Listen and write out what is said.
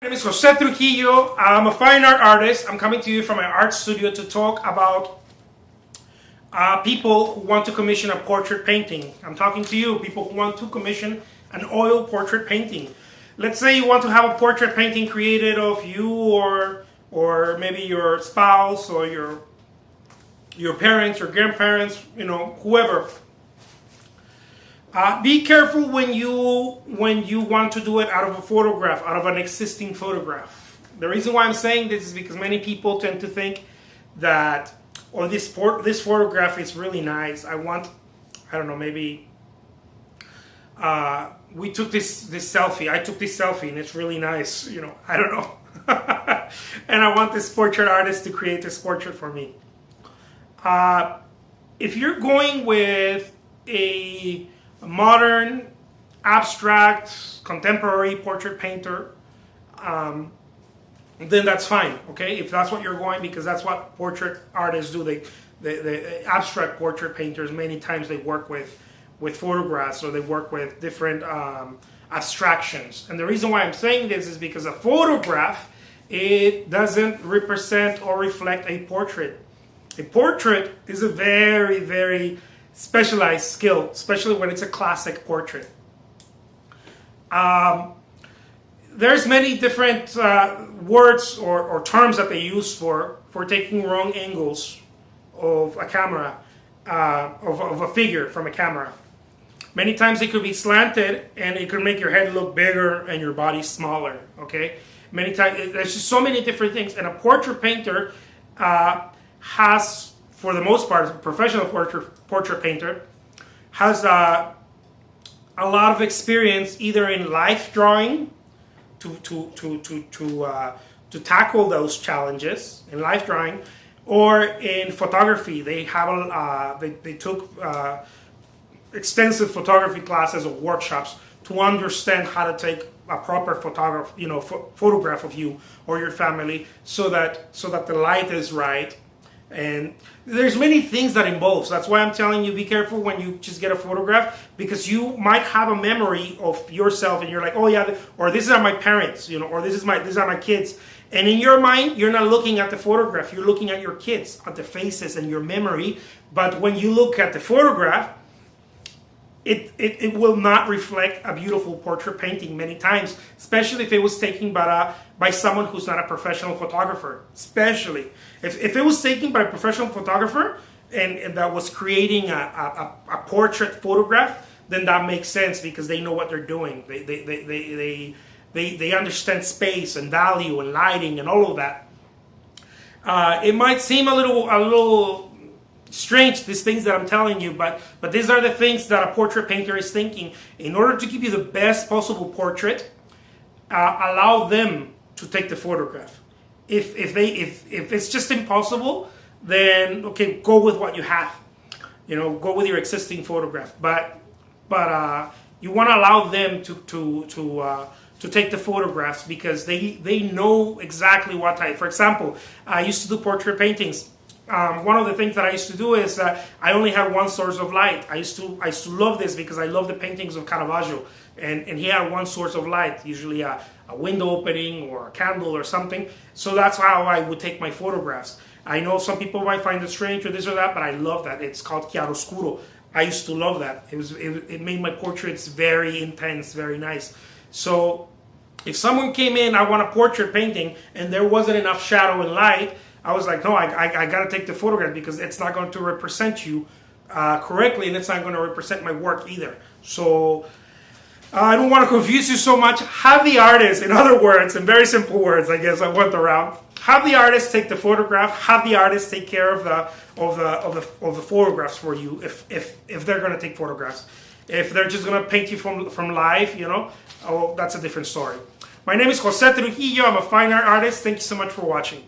My name is Jose Trujillo. I'm a fine art artist. I'm coming to you from my art studio to talk about people who want to commission a portrait painting. I'm talking to you, people who want to commission an oil portrait painting. Let's say you want to have a portrait painting created of you or maybe your spouse or your parents, your grandparents, whoever. Be careful when you want to do it out of a photograph, out of an existing photograph. The reason why I'm saying this is because many people tend to think that, oh, this photograph is really nice. I don't know, maybe we took this selfie. I took this selfie and it's really nice. I don't know. And I want this portrait artist to create this portrait for me. If you're going with a modern, abstract, contemporary portrait painter, then that's fine, okay? If that's what you're going, because that's what portrait artists do. The abstract portrait painters, many times they work with photographs, or they work with different abstractions. And the reason why I'm saying this is because a photograph, it doesn't represent or reflect a portrait. A portrait is a very, very specialized skill, especially when it's a classic portrait. There's many different words or terms that they use for taking wrong angles of a camera, of a figure from a camera. Many times it could be slanted and it could make your head look bigger and your body smaller, okay? Many times, there's just so many different things. And a portrait painter has, for the most part, a professional portrait painter has a lot of experience either in life drawing to tackle those challenges in life drawing, or in photography. They have they took extensive photography classes or workshops to understand how to take a proper photograph of you or your family, so that the light is right. And there's many things that involves. That's why I'm telling you, be careful when you just get a photograph, because you might have a memory of yourself and you're like, oh yeah, or these are my parents, or these are my kids. And in your mind, you're not looking at the photograph, you're looking at your kids, at the faces and your memory. But when you look at the photograph, it will not reflect a beautiful portrait painting many times, especially if it was taken by someone who's not a professional photographer. Especially if it was taken by a professional photographer and that was creating a portrait photograph, then that makes sense, because they know what they're doing. They understand space and value and lighting and all of that. It might seem a little strange, these things that I'm telling you, but these are the things that a portrait painter is thinking. In order to give you the best possible portrait, allow them to take the photograph. If it's just impossible, then okay, go with what you have. Go with your existing photograph. But you want to allow them to take the photographs, because they know exactly what type. For example, I used to do portrait paintings. One of the things that I used to do is I only had one source of light. I used to love this because I love the paintings of Caravaggio, and he had one source of light, usually a window opening or a candle or something. So that's how I would take my photographs. I know some people might find it strange or this or that, but I love that. It's called chiaroscuro. I used to love that. It made my portraits very intense, very nice. So if someone came in, I want a portrait painting, and there wasn't enough shadow and light, I was like, no, I got to take the photograph, because it's not going to represent you correctly, and it's not going to represent my work either. So I don't want to confuse you so much. Have the artist, in other words, in very simple words, I guess I went around, have the artist take the photograph, have the artist take care of the photographs for you, if they're going to take photographs. If they're just going to paint you from life, that's a different story. My name is Jose Trujillo. I'm a fine art artist. Thank you so much for watching.